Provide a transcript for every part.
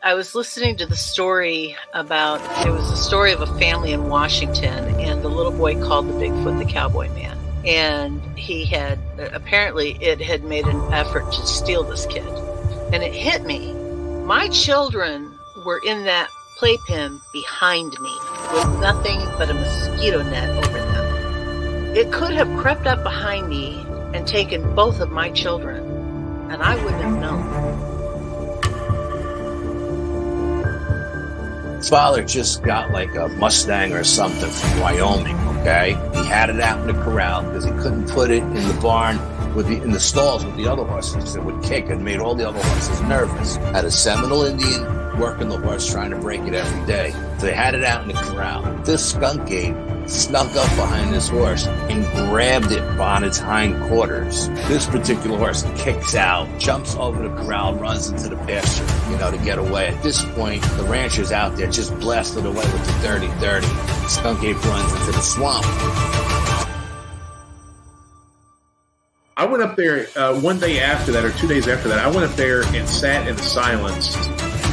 I was listening to the story about, it was a story of a family in Washington, and the little boy called the Bigfoot the Cowboy Man. And he had, apparently it had made an effort to steal this kid. And it hit me. My children were in that playpen behind me with nothing but a mosquito net over them. It could have crept up behind me and taken both of my children, and I wouldn't have known. Father just got like a Mustang or something from Wyoming, okay? He had it out in the corral because he couldn't put it in the barn in the stalls with the other horses. It would kick and made all the other horses nervous. Had a Seminole Indian working the horse, trying to break it every day. So they had it out in the corral. This skunk ape snuck up behind this horse and grabbed it on its hind quarters. This particular horse kicks out, jumps over the corral, runs into the pasture, to get away. At this point, the rancher's out there just blasted away with the dirty. Skunk ape runs into the swamp. I went up there one day after that, or 2 days after that. I went up there and sat in the silence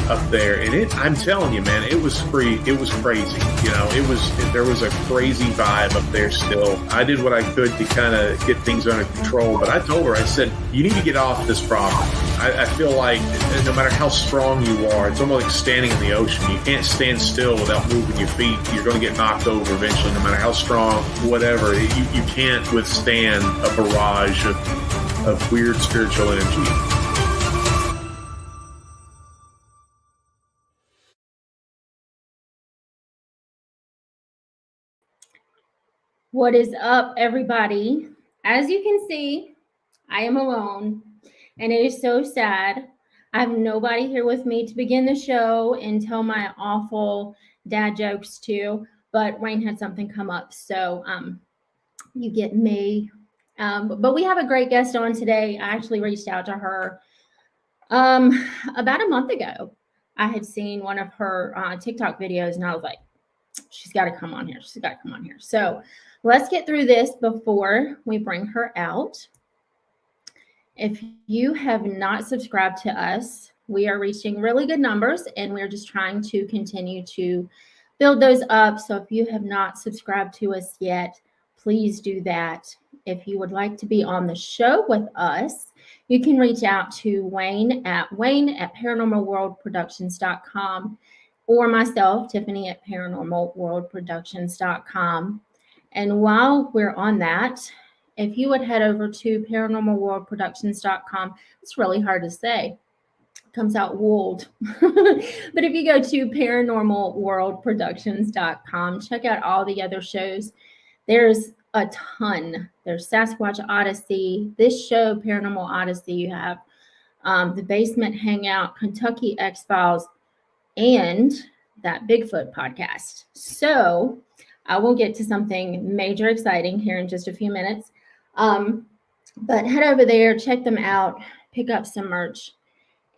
up there, and I'm telling you, man, it was free. It was crazy. There was a crazy vibe up there still. I did what I could to kind of get things under control, but I told her, I said, you need to get off this problem. I feel like no matter how strong you are, it's almost like standing in the ocean. You can't stand still without moving your feet. You're going to get knocked over eventually, no matter how strong, whatever. You can't withstand a barrage of weird spiritual energy. What is up, everybody? As you can see, I am alone, and it is so sad. I have nobody here with me to begin the show and tell my awful dad jokes to, but Wayne had something come up, so you get me. But we have a great guest on today. I actually reached out to her about a month ago. I had seen one of her TikTok videos, and I was like, she's got to come on here. She's got to come on here. So let's get through this before we bring her out. If you have not subscribed to us, we are reaching really good numbers, and we're just trying to continue to build those up. So if you have not subscribed to us yet, please do that. If you would like to be on the show with us, you can reach out to Wayne at paranormalworldproductions.com or myself, Tiffany, at paranormalworldproductions.com. And while we're on that, if you would head over to paranormalworldproductions.com, it's really hard to say. It comes out wold. But if you go to paranormalworldproductions.com, check out all the other shows. There's a ton. There's Sasquatch Odyssey, this show, Paranormal Odyssey. You have The Basement Hangout, Kentucky X-Files, and that Bigfoot podcast. So I will get to something major exciting here in just a few minutes. But head over there, check them out, pick up some merch.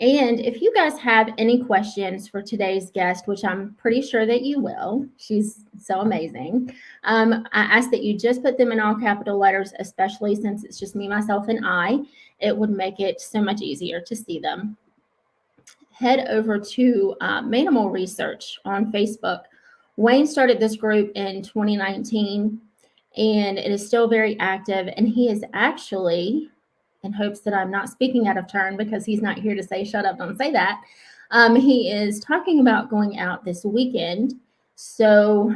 And if you guys have any questions for today's guest, which I'm pretty sure that you will, she's so amazing. I ask that you just put them in all capital letters, especially since it's just me, myself, and I. It would make it so much easier to see them. Head over to Manimal Research on Facebook. Wayne started this group in 2019, and it is still very active. And he is actually, in hopes that I'm not speaking out of turn because he's not here to say, shut up, don't say that. He is talking about going out this weekend. So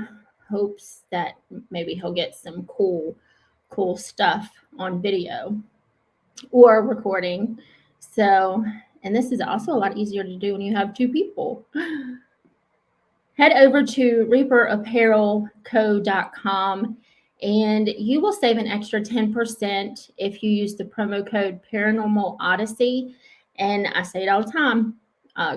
hopes that maybe he'll get some cool stuff on video or recording. So, and this is also a lot easier to do when you have two people. Head over to reaperapparelco.com and you will save an extra 10% if you use the promo code Paranormal Odyssey. And I say it all the time.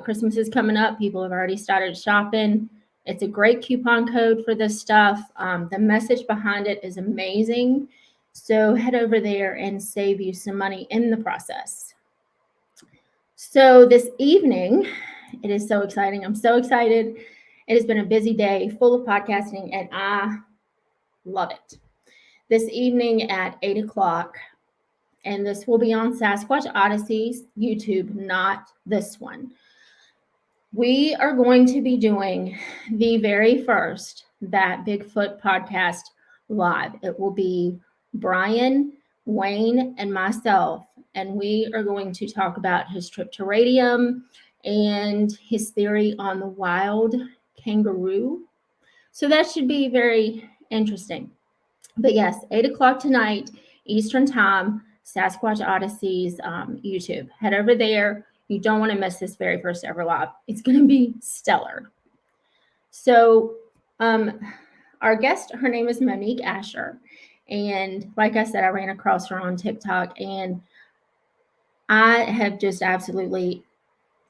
Christmas is coming up. People have already started shopping. It's a great coupon code for this stuff. The message behind it is amazing. So head over there and save you some money in the process. So this evening, it is so exciting. I'm so excited. It has been a busy day full of podcasting, and I love it. This evening at 8 o'clock, and this will be on Sasquatch Odyssey's YouTube, not this one. We are going to be doing the very first That Bigfoot podcast live. It will be Brian, Wayne, and myself, and we are going to talk about his trip to Radium and his theory on the wild kangaroo. So that should be very interesting. But yes, 8 o'clock tonight, Eastern Time, Sasquatch Odyssey's YouTube. Head over there. You don't want to miss this very first ever live. It's going to be stellar. So, our guest, her name is Monique Asher. And like I said, I ran across her on TikTok, and I have just absolutely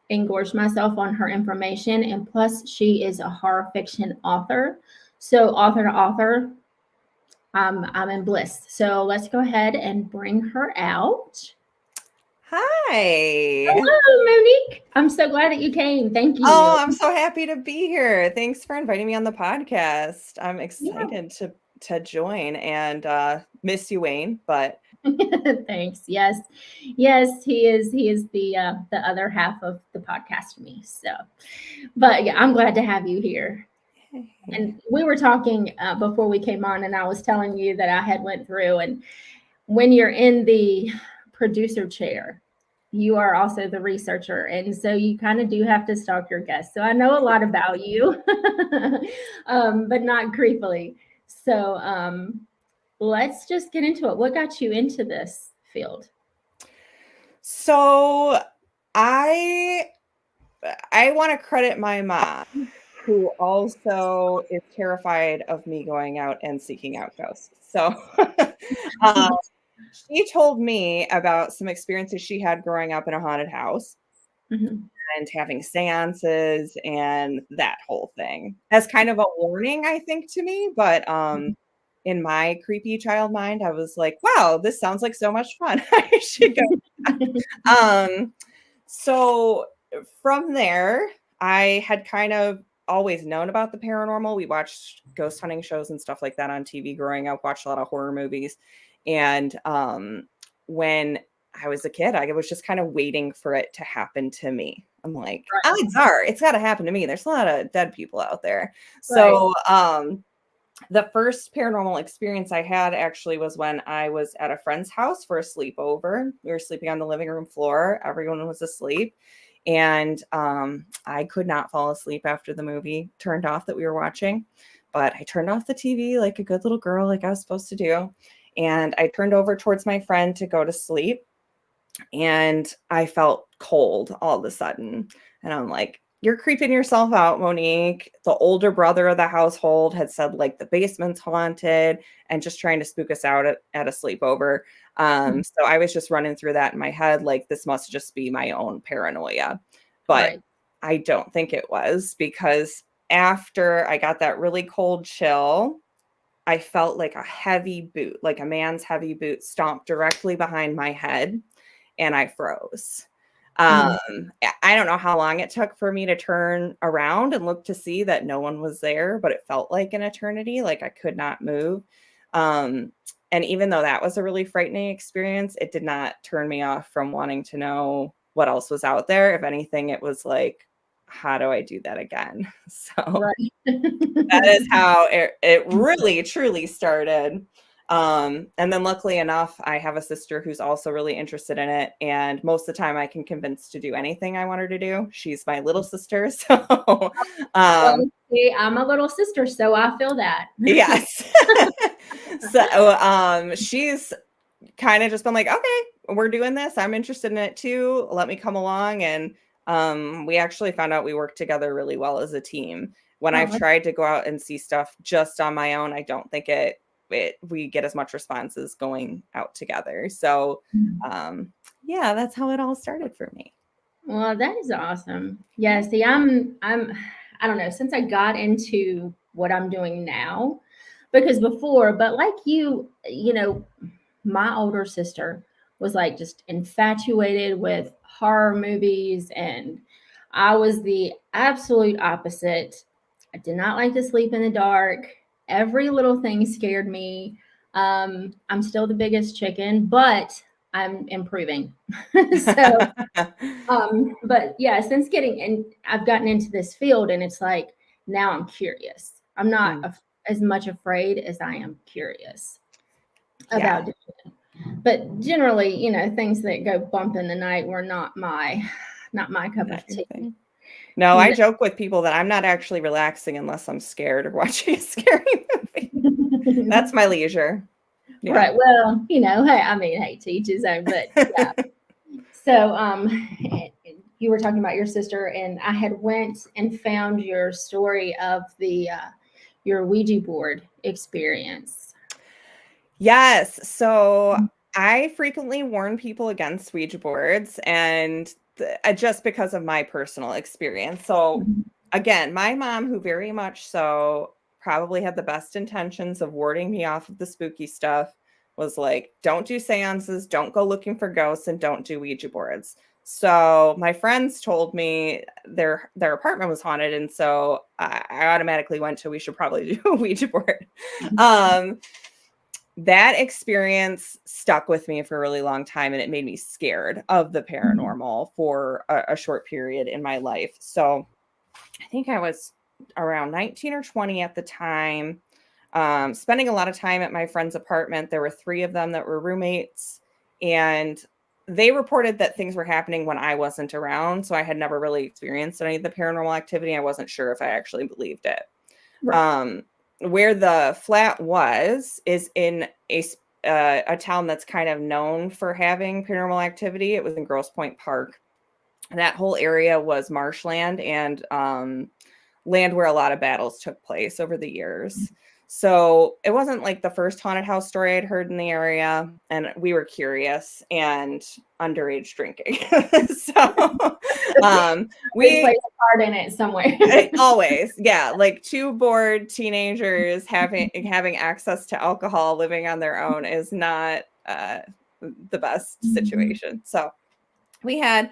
engorged myself on her information. And plus, she is a horror fiction author. So, author to author, I'm in bliss. So let's go ahead and bring her out. Hi. Hello, Monique. I'm so glad that you came. Thank you. Oh, I'm so happy to be here. Thanks for inviting me on the podcast. I'm excited to join and miss you, Wayne, but thanks. Yes. Yes, he is the other half of the podcast to me. So, but yeah, I'm glad to have you here. And we were talking before we came on, and I was telling you that I had went through, and when you're in the producer chair, you are also the researcher, and so you kind of do have to stalk your guests. So I know a lot about you, but not creepily. So let's just get into it. What got you into this field? So I want to credit my mom, who also is terrified of me going out and seeking out ghosts. So she told me about some experiences she had growing up in a haunted house and having seances and that whole thing as kind of a warning, I think, to me. But in my creepy child mind, I was like, wow, this sounds like so much fun. I should go. So from there, I had kind of always known about the paranormal. We watched ghost hunting shows and stuff like that on TV growing up, watched a lot of horror movies. And when I was a kid, I was just kind of waiting for it to happen to me. I'm like, odds are it's got to happen to me. There's a lot of dead people out there. So the first paranormal experience I had actually was when I was at a friend's house for a sleepover. We were sleeping on the living room floor. Everyone was asleep. And I could not fall asleep after the movie turned off that we were watching. But I turned off the TV like a good little girl, like I was supposed to do. And I turned over towards my friend to go to sleep. And I felt cold all of a sudden. And I'm like, you're creeping yourself out, Monique. The older brother of the household had said, like, the basement's haunted and just trying to spook us out at a sleepover. So I was just running through that in my head, like, this must just be my own paranoia. But I don't think it was, because after I got that really cold chill, I felt like a heavy boot, like a man's heavy boot stomped directly behind my head, and I froze. I don't know how long it took for me to turn around and look to see that no one was there, but it felt like an eternity, like I could not move. And even though that was a really frightening experience, it did not turn me off from wanting to know what else was out there. If anything, it was like, how do I do that again? So that is how it really, truly started. And then luckily enough, I have a sister who's also really interested in it. And most of the time I can convince to do anything I want her to do. She's my little sister. So I'm a little sister, so I feel that. Yes. So she's kind of just been like, okay, we're doing this. I'm interested in it too. Let me come along. And we actually found out we work together really well as a team. When I've tried to go out and see stuff just on my own, I don't think we get as much response as going out together. So yeah, that's how it all started for me. Well, that is awesome. Yeah, see, I don't know, since I got into what I'm doing now, because before, but like you know, my older sister was like just infatuated with horror movies, and I was the absolute opposite. I did not like to sleep in the dark. Every little thing scared me. I'm still the biggest chicken, but I'm improving. So, but yeah, since I've gotten into this field, and it's like, now I'm curious. I'm not as much afraid as I am curious about it. But generally, things that go bump in the night were not my cup of tea. No, I joke with people that I'm not actually relaxing unless I'm scared or watching a scary movie. That's my leisure. Yeah. Right. Well, hey, to each his own, but yeah. So, you were talking about your sister, and I had went and found your story of your Ouija board experience. Yes. So I frequently warn people against Ouija boards, and just because of my personal experience. So again, my mom, who very much so probably had the best intentions of warding me off of the spooky stuff, was like, don't do seances, don't go looking for ghosts, and don't do Ouija boards. So my friends told me their apartment was haunted, and so I automatically went to, we should probably do a Ouija board. That experience stuck with me for a really long time, and it made me scared of the paranormal for a short period in my life. So I think I was around 19 or 20 at the time, spending a lot of time at my friend's apartment. There were 3 of them that were roommates, and they reported that things were happening when I wasn't around. So I had never really experienced any of the paranormal activity. I wasn't sure if I actually believed it. Right. Where the flat is in a town that's kind of known for having paranormal activity. It was in Grosse Pointe Park. And that whole area was marshland and land where a lot of battles took place over the years. So it wasn't like the first haunted house story I'd heard in the area, and we were curious and underage drinking. So we play a part in it somewhere. Always, yeah, like 2 bored teenagers having access to alcohol, living on their own is not the best situation. So we had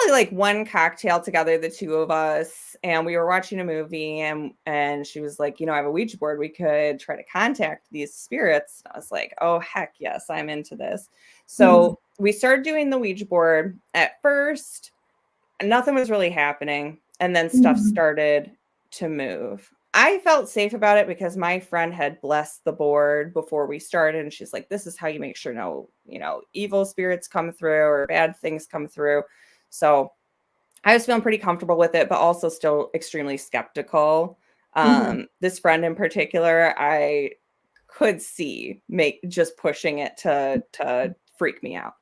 probably like 1 cocktail together, the 2 of us, and we were watching a movie, and she was like, I have a Ouija board. We could try to contact these spirits. And I was like, oh, heck yes, I'm into this. So we started doing the Ouija board. At first, nothing was really happening, and then stuff started to move. I felt safe about it because my friend had blessed the board before we started, and she's like, this is how you make sure no, evil spirits come through or bad things come through. So I was feeling pretty comfortable with it, but also still extremely skeptical. This friend in particular, I could see just pushing it to freak me out.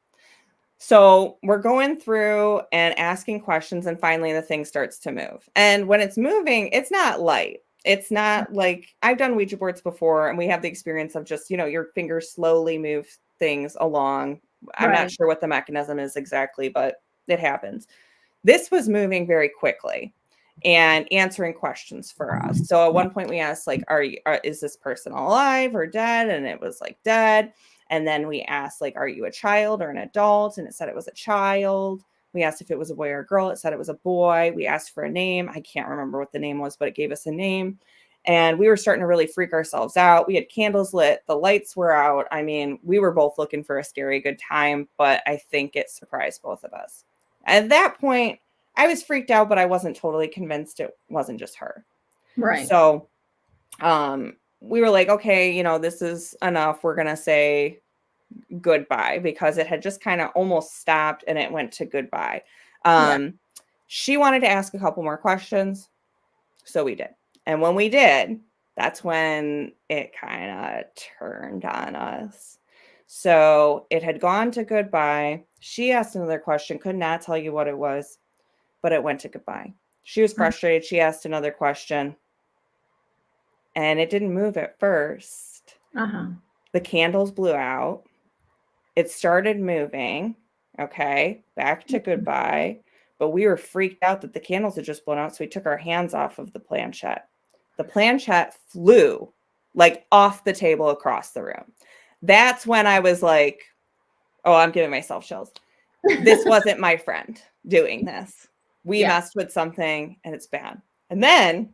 So we're going through and asking questions, and finally the thing starts to move. And when it's moving, it's not light. It's not like, I've done Ouija boards before, and we have the experience of just, your fingers slowly move things along. I'm not sure what the mechanism is exactly, but it happens. This was moving very quickly and answering questions for us. So at one point we asked, like, is this person alive or dead? And it was like dead. And then we asked, like, are you a child or an adult? And it said it was a child. We asked if it was a boy or a girl. It said it was a boy. We asked for a name. I can't remember what the name was, but it gave us a name. And we were starting to really freak ourselves out. We had candles lit. The lights were out. I mean, we were both looking for a scary good time, but I think it surprised both of us. At that point, I was freaked out, but I wasn't totally convinced it wasn't just her. Right. So we were like, okay, this is enough. We're going to say goodbye, because it had just kind of almost stopped and it went to goodbye. She wanted to ask a couple more questions. So we did. And when we did, that's when it kind of turned on us. So it had gone to goodbye. She asked another question, could not tell you what it was, but it went to goodbye. She was frustrated. She asked another question, and it didn't move at first. The candles blew out. It started moving. Okay, back to goodbye. But we were freaked out that the candles had just blown out, so we took our hands off of the planchette. The planchette flew like off the table across the room. That's when I was like, oh, I'm giving myself chills. This wasn't my friend doing this. We messed with something, and it's bad. And then,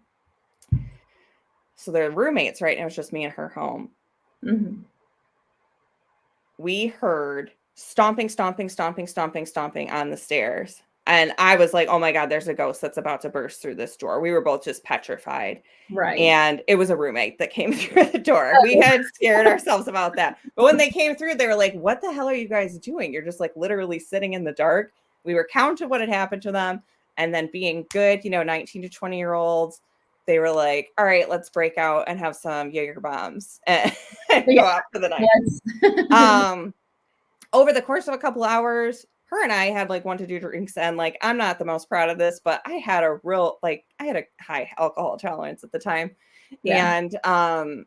so they're roommates, right? And it was just me and her home. We heard stomping on the stairs. And I was like, oh my God, there's a ghost that's about to burst through this door. We were both just petrified. Right. And it was a roommate that came through the door. We had scared ourselves about that. But when they came through, they were like, what the hell are you guys doing? You're just like literally sitting in the dark. We were counting what had happened to them. And then being good, 19 to 20-year-olds, they were like, all right, let's break out and have some Jaeger bombs and go out for the night. Yes. Over the course of a couple hours, her and I had like 1 to 2 drinks, and like, I'm not the most proud of this, but I had a high alcohol tolerance at the time. Yeah. And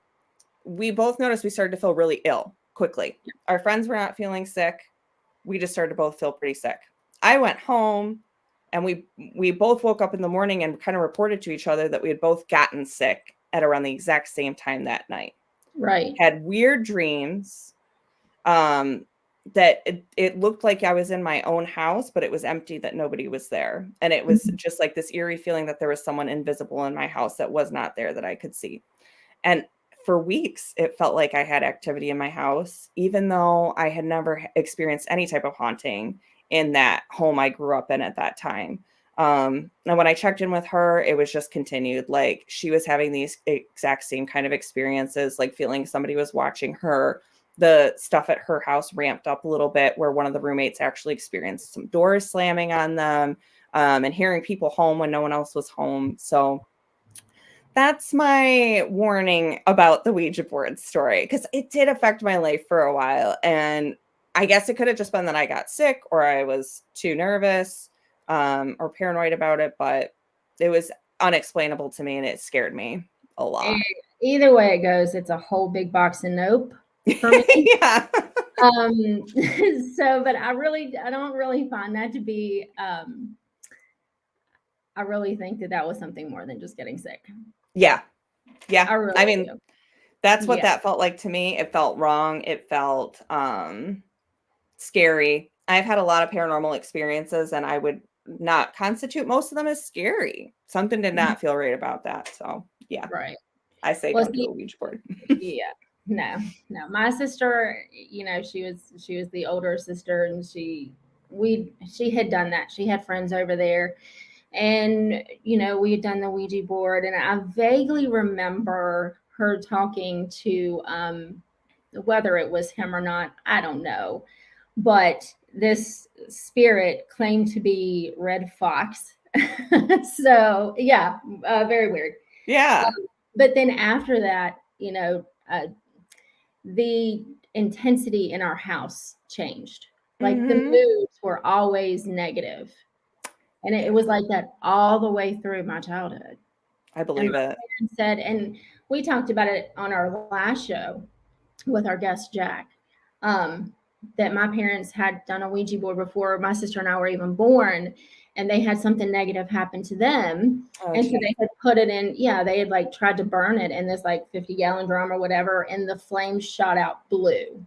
we both noticed we started to feel really ill quickly. Yeah. Our friends were not feeling sick. We just started to both feel pretty sick. I went home, and we both woke up in the morning and kind of reported to each other that we had both gotten sick at around the exact same time that night. Right. Had weird dreams. That it looked like I was in my own house, but it was empty, that nobody was there. And it was just like this eerie feeling that there was someone invisible in my house that was not there, that I could see. And for weeks, it felt like I had activity in my house, even though I had never experienced any type of haunting in that home I grew up in at that time. And when I checked in with her, it was just continued. Like, she was having these exact same kind of experiences, like feeling somebody was watching her. The stuff at her house ramped up a little bit, where one of the roommates actually experienced some doors slamming on them, and hearing people home when no one else was home. So that's my warning about the Ouija board story, because it did affect my life for a while. And I guess it could have just been that I got sick, or I was too nervous, or paranoid about it, but it was unexplainable to me, and it scared me a lot. Either way it goes, it's a whole big box of nope for me. Yeah. So, but I don't really find that to be, I really think that was something more than just getting sick. Yeah. Yeah. I mean, do. That's what that felt like to me. It felt wrong. It felt scary. I've had a lot of paranormal experiences, and I would not constitute most of them as scary. Something did not feel right about that. So yeah. Right. I say don't do a Ouija board. Yeah. No. My sister, she was the older sister, and she had done that. She had friends over there, and we had done the Ouija board, and I vaguely remember her talking to whether it was him or not, I don't know, but this spirit claimed to be Red Fox. So yeah, very weird. Yeah. But then after that, the intensity in our house changed. Like the moods were always negative. And it was like that all the way through my childhood. I believe it. And we talked about it on our last show with our guest, Jack, that my parents had done a Ouija board before my sister and I were even born, and they had something negative happen to them. Okay. And so they had put it in, they had like tried to burn it in this like 50-gallon drum or whatever, and the flames shot out blue.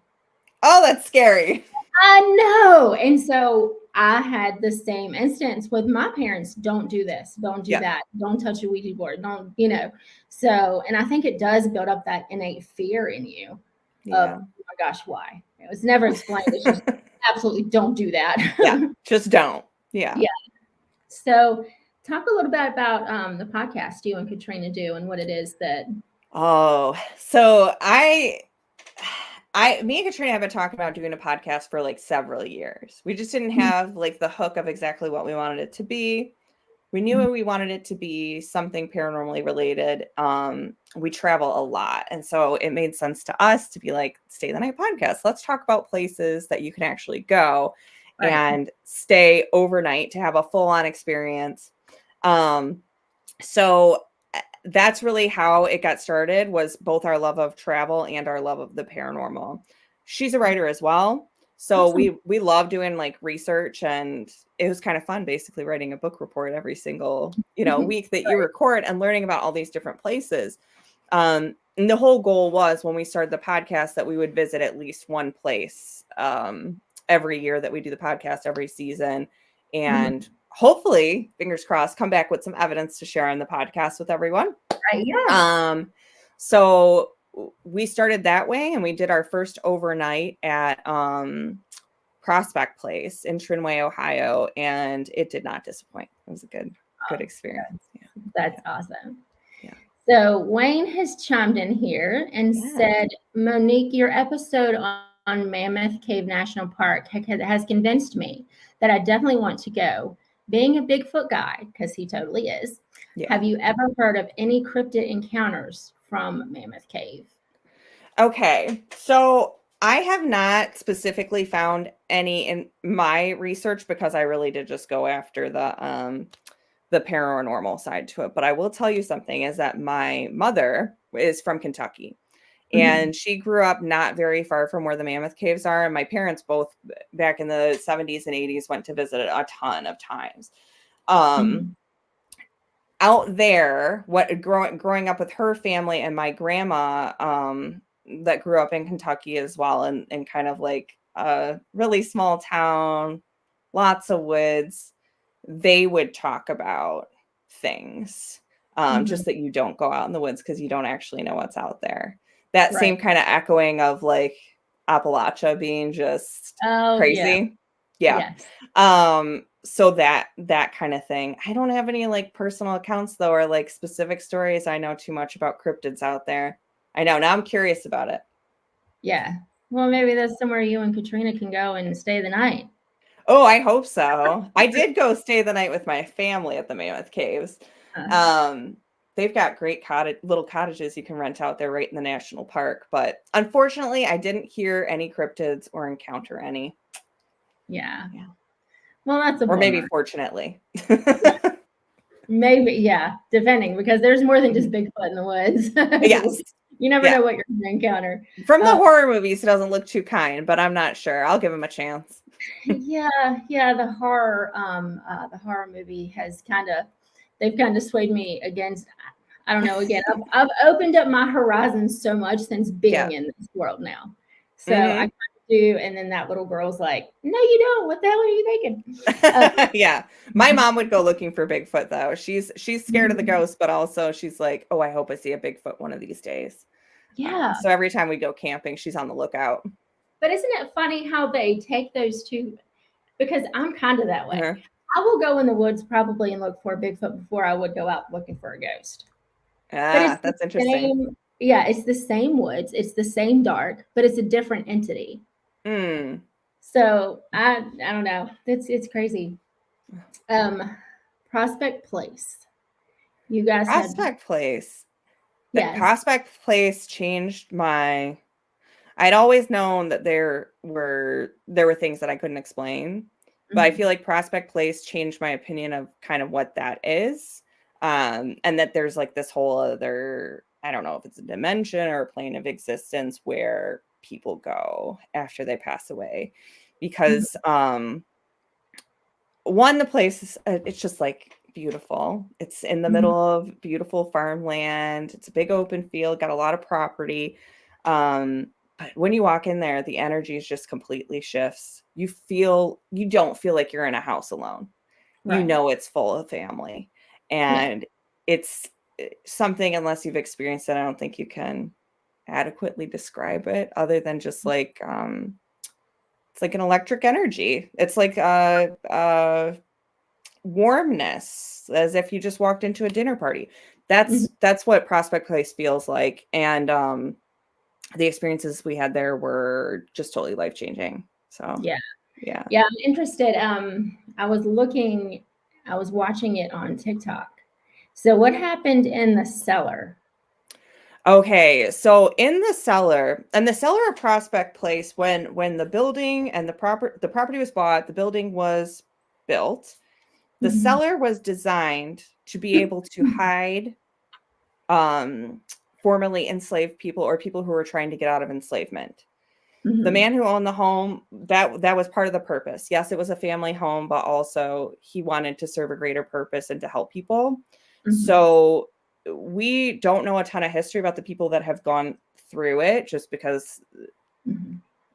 Oh, that's scary. I know. And so I had the same instance with my parents. Don't do this. Don't do that. Don't touch a Ouija board. Don't, So, and I think it does build up that innate fear in you of, oh my gosh, why? It was never explained. It's just absolutely don't do that. Yeah, just don't. Yeah. Yeah. So talk a little bit about the podcast you and Katrina do, and what it is that. Oh, so me and Katrina have been talking about doing a podcast for like several years. We just didn't have like the hook of exactly what we wanted it to be. We knew we wanted it to be something paranormally related. We travel a lot. And so it made sense to us to be like, Stay the Night podcast. Let's talk about places that you can actually go and stay overnight to have a full-on experience. So that's really how it got started, was both our love of travel and our love of the paranormal. She's a writer as well. So awesome. we love doing like research, and it was kind of fun basically writing a book report every single, week that you record, and learning about all these different places. And the whole goal was, when we started the podcast, that we would visit at least one place every year that we do the podcast, every season. And hopefully, fingers crossed, come back with some evidence to share on the podcast with everyone. Right. Yeah. So we started that way, and we did our first overnight at Prospect Place in Trinway, Ohio, and it did not disappoint. It was a good experience. Yeah. That's awesome. Yeah. So Wayne has chimed in here and said, Monique, your episode on Mammoth Cave National Park has convinced me that I definitely want to go. Being a Bigfoot guy, because he totally is, have you ever heard of any cryptid encounters from Mammoth Cave? Okay, so I have not specifically found any in my research because I really did just go after the paranormal side to it. But I will tell you something is that my mother is from Kentucky. And she grew up not very far from where the Mammoth Caves are. And my parents both back in the 70s and 80s went to visit it a ton of times. Out there, growing up with her family and my grandma that grew up in Kentucky as well, and kind of like a really small town, lots of woods, they would talk about things. Just that you don't go out in the woods because you don't actually know what's out there. That same kind of echoing of like Appalachia being just crazy. Yeah. So that kind of thing. I don't have any like personal accounts though, or like specific stories. I know too much about cryptids out there. I know. Now I'm curious about it. Yeah. Well, maybe that's somewhere you and Katrina can go and stay the night. Oh, I hope so. I did go stay the night with my family at the Mammoth Caves. They've got great little cottages you can rent out there right in the national park. But unfortunately, I didn't hear any cryptids or encounter any. Yeah. Well, that's a or maybe fortunately. Maybe, yeah, depending, because there's more than just Bigfoot in the woods. Yes. You never know what you're going to encounter. From the horror movies, he doesn't look too kind, but I'm not sure. I'll give him a chance. Yeah, the horror movie has they've kind of swayed me against. I don't know. Again, I've opened up my horizons so much since being in this world now. So I do, and then that little girl's like, "No, you don't. What the hell are you thinking?" Yeah, my mom would go looking for Bigfoot though. She's scared of the ghost, but also she's like, "Oh, I hope I see a Bigfoot one of these days." Yeah. So every time we go camping, she's on the lookout. But isn't it funny how they take those two? Because I'm kind of that way. I will go in the woods probably and look for a Bigfoot before I would go out looking for a ghost. That's interesting. It's the same woods. It's the same dark, but it's a different entity. So I don't know. It's crazy. Prospect Place. You guys Prospect Place. Yes. Prospect Place changed my. I'd always known that there were things that I couldn't explain, but I feel like Prospect Place changed my opinion of kind of what that is. And that there's like this whole other, I don't know if it's a dimension or a plane of existence where people go after they pass away, because the place is, it's just like beautiful. It's in the middle of beautiful farmland. It's a big open field, got a lot of property. But when you walk in there, the energy just completely shifts. You don't feel like you're in a house alone. Right. You know, it's full of family. And it's something, unless you've experienced it, I don't think you can adequately describe it other than just like, it's like an electric energy. It's like warmness, as if you just walked into a dinner party. That's what Prospect Place feels like. And the experiences we had there were just totally life-changing. So yeah, I'm interested. I was watching it on TikTok. So what happened in the cellar? Okay, so in the cellar of Prospect Place, when the building and the property was bought, the building was built. The cellar was designed to be able to hide formerly enslaved people or people who were trying to get out of enslavement. The man who owned the home, that was part of the purpose. Yes, it was a family home, but also he wanted to serve a greater purpose and to help people. So we don't know a ton of history about the people that have gone through it, just because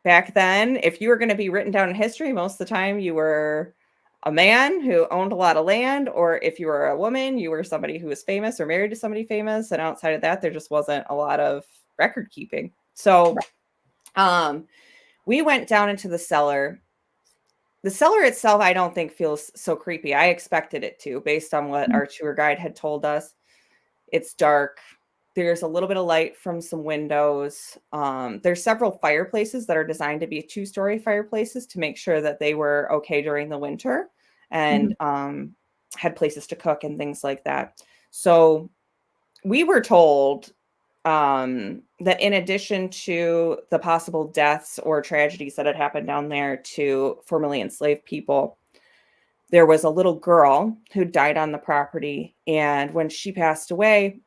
back then, if you were going to be written down in history, most of the time you were a man who owned a lot of land, or if you were a woman, you were somebody who was famous or married to somebody famous. And outside of that, there just wasn't a lot of record keeping. So we went down into the cellar The cellar itself, I don't think feels so creepy. I expected it to, based on what our tour guide had told us. It's dark. There's a little bit of light from some windows. There's several fireplaces that are designed to be 2-story fireplaces to make sure that they were okay during the winter, and had places to cook and things like that. So we were told that in addition to the possible deaths or tragedies that had happened down there to formerly enslaved people, there was a little girl who died on the property. And when she passed away,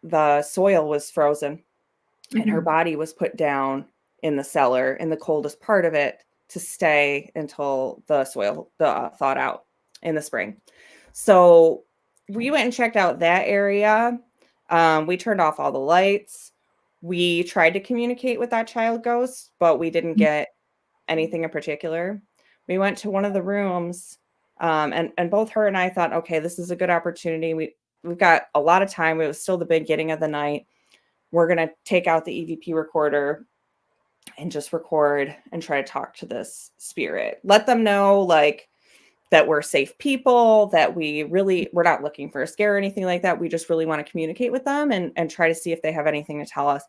the soil was frozen and her body was put down in the cellar in the coldest part of it to stay until the soil thawed out in the spring. So we went and checked out that area. We turned off all the lights. We tried to communicate with that child ghost, but we didn't get anything in particular. We went to one of the rooms, and both her and I thought, okay, this is a good opportunity. We've got a lot of time. It was still the beginning of the night. We're going to take out the EVP recorder and just record and try to talk to this spirit. Let them know, like, that we're safe people, that we're not looking for a scare or anything like that. We just really want to communicate with them and try to see if they have anything to tell us.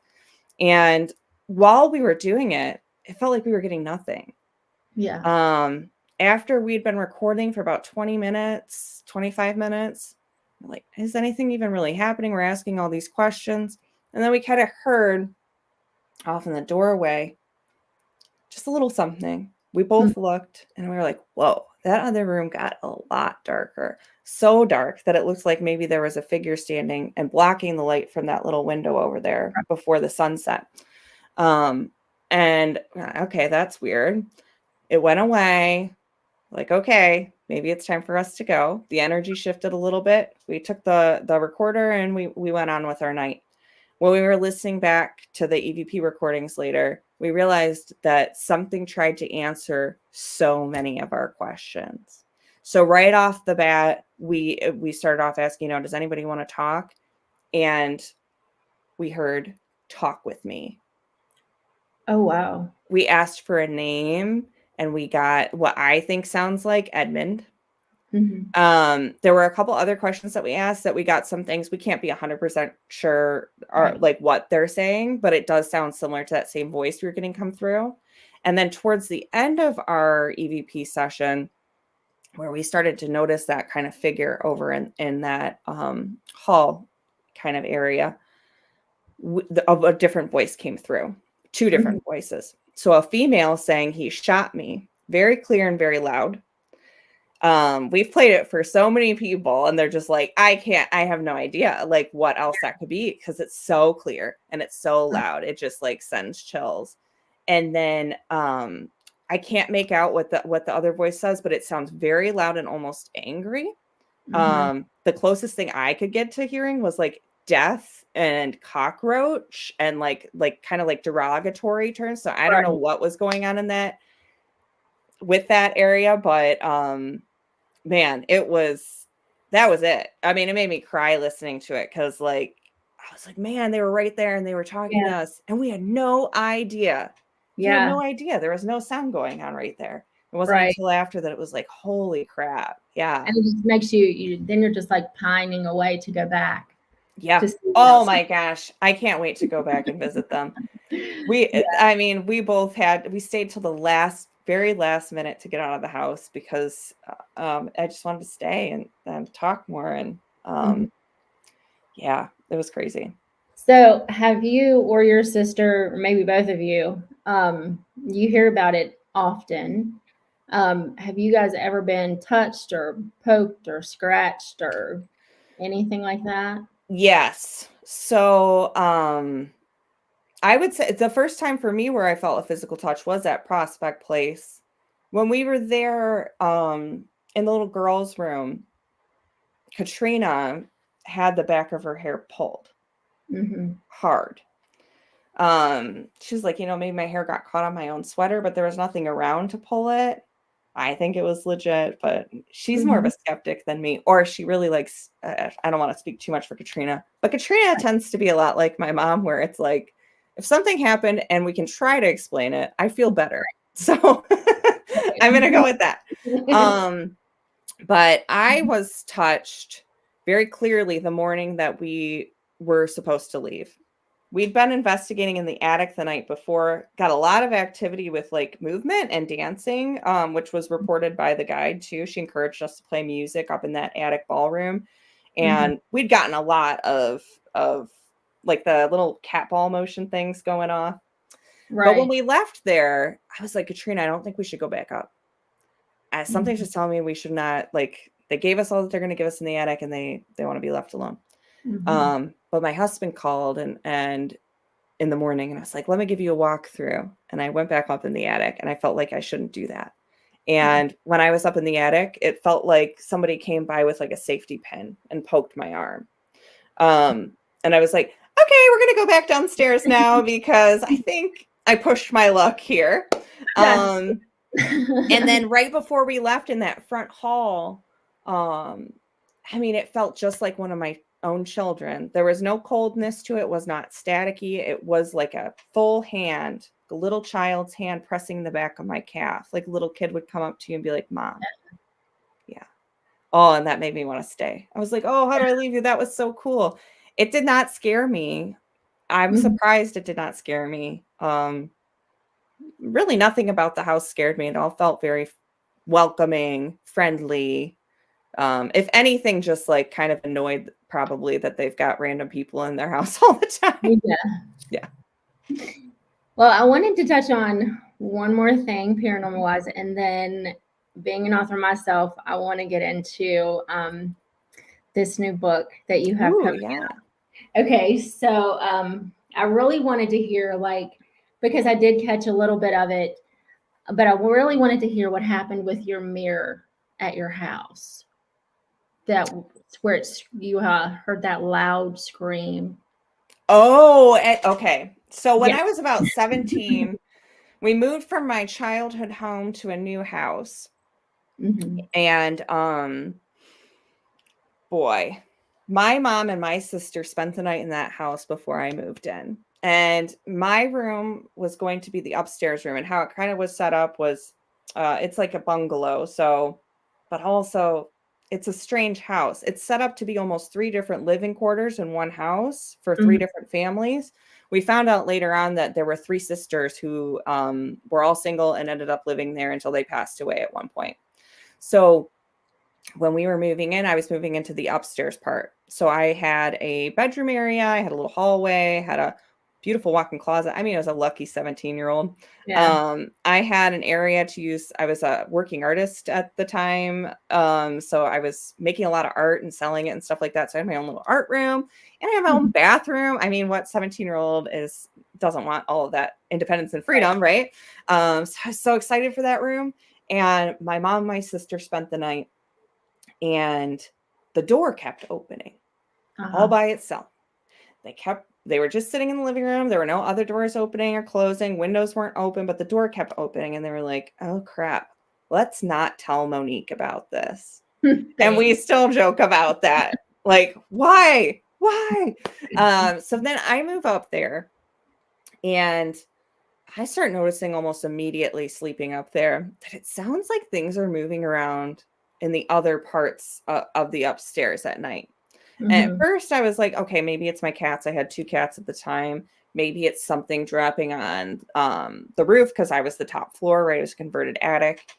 And while we were doing it, it felt like we were getting nothing. Yeah. After we'd been recording for about 20 minutes, 25 minutes, like, is anything even really happening? We're asking all these questions. And then we kind of heard off in the doorway, just a little something. We both looked and we were like, whoa, that other room got a lot darker. So dark that it looks like maybe there was a figure standing and blocking the light from that little window over there before the sunset. And okay, that's weird. It went away. Like, okay, maybe it's time for us to go. The energy shifted a little bit. We took the recorder and we went on with our night. When we were listening back to the EVP recordings later, we realized that something tried to answer so many of our questions. So right off the bat, we started off asking, does anybody want to talk? And we heard, talk with me. Oh, wow. We asked for a name and we got what I think sounds like Edmund. There were a couple other questions that we asked that we got some things we can't be 100% sure are like what they're saying, but it does sound similar to that same voice we were getting come through. And then towards the end of our EVP session, where we started to notice that kind of figure over in that hall kind of area, a different voice came through, 2 different voices. So a female saying, he shot me, very clear and very loud. We've played it for so many people and they're just like, I have no idea like what else that could be, because it's so clear and it's so loud. It just like sends chills. And then I can't make out what the other voice says, but it sounds very loud and almost angry. The closest thing I could get to hearing was like death and cockroach and like kind of like derogatory terms. So I don't know what was going on in that with that area, but man, that was it. I mean, it made me cry listening to it because like I was like, man, they were right there and they were talking to us and we had no idea. We had no idea. There was no sound going on right there. It wasn't until after that it was like, holy crap. Yeah. And it just makes then you're just like pining away to go back. Yeah. Oh my gosh. I can't wait to go back and visit them. I mean, we stayed till the very last minute to get out of the house because I just wanted to stay and talk more. And yeah, it was crazy. So have you or your sister, or maybe both of you, you hear about it often. Have you guys ever been touched or poked or scratched or anything like that? Yes. So I would say the first time for me where I felt a physical touch was at Prospect Place. When we were there in the little girl's room, Katrina had the back of her hair pulled hard. She was like, maybe my hair got caught on my own sweater, but there was nothing around to pull it. I think it was legit, but she's more of a skeptic than me, or she really likes, I don't want to speak too much for Katrina, but Katrina tends to be a lot like my mom, where it's like, if something happened and we can try to explain it, I feel better. So I'm going to go with that. But I was touched very clearly the morning that we were supposed to leave. We'd been investigating in the attic the night before, got a lot of activity with like movement and dancing, which was reported by the guide too. She encouraged us to play music up in that attic ballroom. And we'd gotten a lot of like the little cat ball motion things going off. Right. But when we left there, I was like, Katrina, I don't think we should go back up. Something's just telling me we should not, like, they gave us all that they're going to give us in the attic and they want to be left alone. But my husband called and in the morning and I was like, let me give you a walk through. And I went back up in the attic and I felt like I shouldn't do that. And when I was up in the attic, it felt like somebody came by with like a safety pin and poked my arm. And I was like, okay, we're going to go back downstairs now because I think I pushed my luck here. And then right before we left in that front hall, I mean, it felt just like one of my own children. There was no coldness to it. It was not staticky. It was like a full hand, a little child's hand pressing the back of my calf. Like a little kid would come up to you and be like, Mom. Yeah. Oh, and that made me want to stay. I was like, oh, how do I leave you? That was so cool. It did not scare me. I'm surprised it did not scare me. Really nothing about the house scared me. It all felt very welcoming, friendly. If anything, just like kind of annoyed probably that they've got random people in their house all the time. Yeah. Well, I wanted to touch on one more thing paranormal wise, and then being an author myself, I want to get into this new book that you have coming out. Okay, so I really wanted to hear, like, because I did catch a little bit of it, but I really wanted to hear what happened with your mirror at your house. That where you heard that loud scream. Oh, okay. So when I was about 17, we moved from my childhood home to a new house. And boy, my mom and my sister spent the night in that house before I moved in. And my room was going to be the upstairs room. And how it kind of was set up was, it's like a bungalow. So, but also it's a strange house. It's set up to be almost 3 different living quarters in one house for 3 different families. We found out later on that there were 3 sisters who were all single and ended up living there until they passed away at one point. So when we were moving in, I was moving into the upstairs part. So I had a bedroom area. I had a little hallway, had a beautiful walk-in closet. I mean, I was a lucky 17-year-old. I had an area to use. I was a working artist at the time. So I was making a lot of art and selling it and stuff like that. So I had my own little art room and I have my own bathroom. I mean, what 17-year-old doesn't want all of that independence and freedom, right? So I was so excited for that room. And my mom and my sister spent the night and the door kept opening all by itself. They were just sitting in the living room. There were no other doors opening or closing. Windows weren't open, but the door kept opening. And they were like, oh, crap. Let's not tell Monique about this. And we still joke about that. Like, why? So then I move up there and I start noticing almost immediately sleeping up there that it sounds like things are moving around in the other parts of the upstairs at night. And at first I was like, okay, maybe it's my cats. I had 2 cats at the time. Maybe it's something dropping on the roof because I was the top floor, right? It was a converted attic.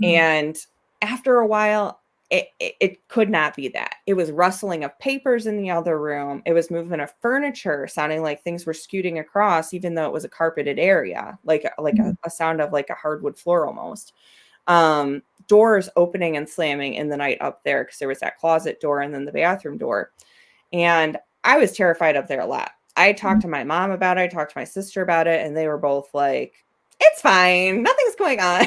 And after a while, it could not be that. It was rustling of papers in the other room. It was movement of furniture, sounding like things were scooting across, even though it was a carpeted area, like a sound of like a hardwood floor almost. Doors opening and slamming in the night up there because there was that closet door and then the bathroom door. And I was terrified up there a lot. I talked to my mom about it. I talked to my sister about it. And they were both like, it's fine. Nothing's going on.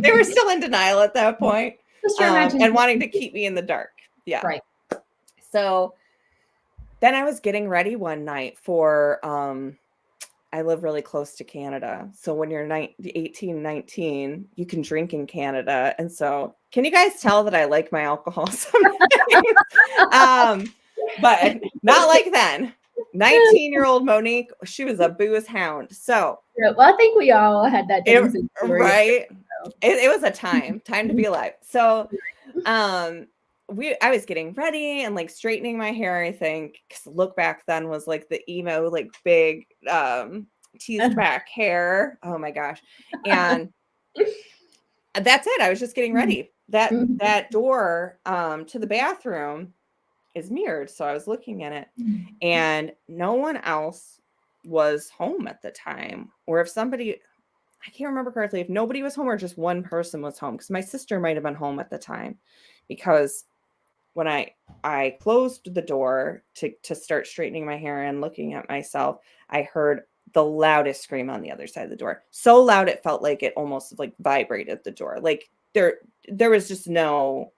They were still in denial at that point. And wanting to keep me in the dark. Yeah. Right. So then I was getting ready one night for, I live really close to Canada. So when you're 18, 19, you can drink in Canada. And so can you guys tell that I like my alcohol sometimes? But not like then. 19-year-old Monique, she was a booze hound. So well, I think we all had that tendency, right? it was a time to be alive. So, I was getting ready and like straightening my hair, I think, because look back then was like the emo, like big, teased back hair. Oh my gosh. And that's it. I was just getting ready. That door, to the bathroom is mirrored. So I was looking at it and no one else was home at the time. Or if somebody, I can't remember correctly, if nobody was home or just one person was home, because my sister might have been home at the time, because when I closed the door to start straightening my hair and looking at myself, I heard the loudest scream on the other side of the door. So loud it felt like it almost like vibrated the door. Like there was just no,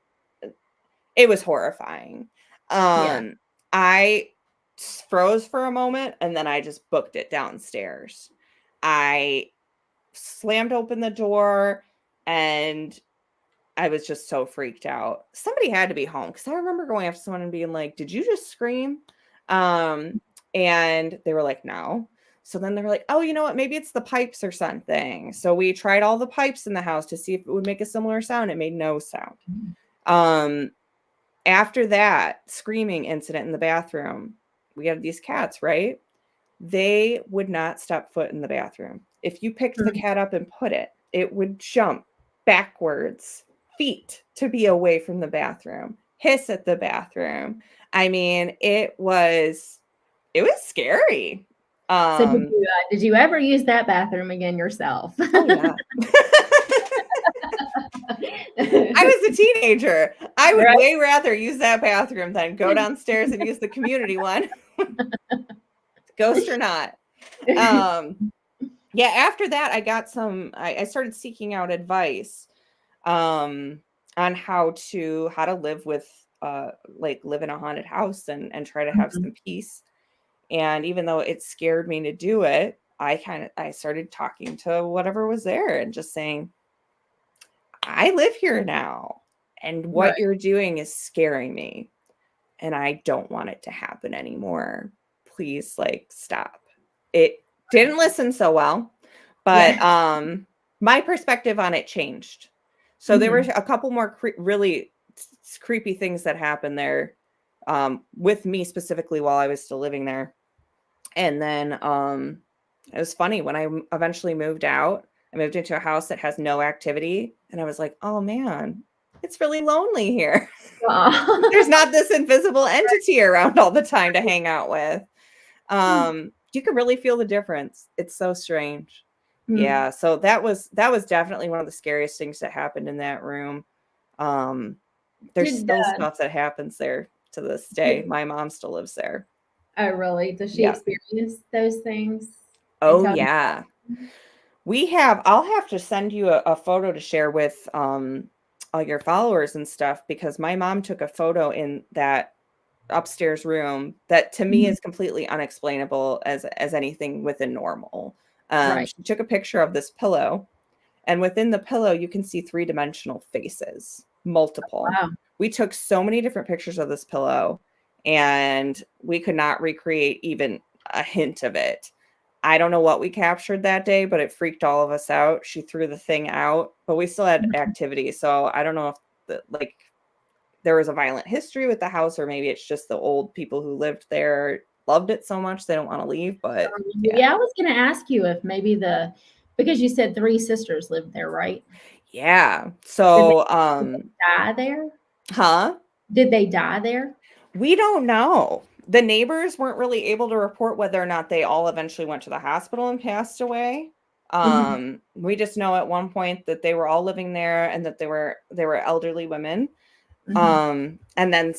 it was horrifying. I froze for a moment and then I just booked it downstairs. I slammed open the door and I was just so freaked out. Somebody had to be home because I remember going after someone and being like, "Did you just scream?" And they were like, "No." So then they were like, "Oh, you know what? Maybe it's the pipes or something." So we tried all the pipes in the house to see if it would make a similar sound. It made no sound. After that screaming incident in the bathroom, we had these cats, right? They would not step foot in the bathroom. If you picked the cat up and put it, it would jump backwards, feet to be away from the bathroom, hiss at the bathroom. I mean, it was scary. So did you ever use that bathroom again yourself? Oh, yeah. I was a teenager. I would way rather use that bathroom than go downstairs and use the community one. Ghost or not. Yeah, after that, I got I started seeking out advice on how to live with live in a haunted house and try to have some peace. And even though it scared me to do it, I started talking to whatever was there and just saying, I live here now, and what you're doing is scaring me, and I don't want it to happen anymore. Please, stop. It didn't listen so well, but my perspective on it changed. So there were a couple more really creepy things that happened there with me specifically while I was still living there. And then it was funny when I eventually moved out. I moved into a house that has no activity, and I was like, oh man, it's really lonely here. There's not this invisible entity around all the time to hang out with. You can really feel the difference. It's so strange. Yeah. So that was definitely one of the scariest things that happened in that room. There's still stuff that happens there to this day. My mom still lives there. Oh, really? Does she experience those things? Oh, yeah. I'll have to send you a photo to share with all your followers and stuff, because my mom took a photo in that upstairs room that to me is completely unexplainable as anything within normal. She took a picture of this pillow, and within the pillow you can see 3-dimensional faces, multiple. Wow. We took so many different pictures of this pillow and we could not recreate even a hint of it. I don't know what we captured that day, but it freaked all of us out. She threw the thing out, but we still had activity. So I don't know if there was a violent history with the house, or maybe it's just the old people who lived there loved it so much they don't want to leave. But yeah, I was going to ask you if maybe because you said 3 sisters lived there, right? Yeah. So did they die there? Huh? Did they die there? We don't know. The neighbors weren't really able to report whether or not they all eventually went to the hospital and passed away. We just know at one point that they were all living there and that they were elderly women. And then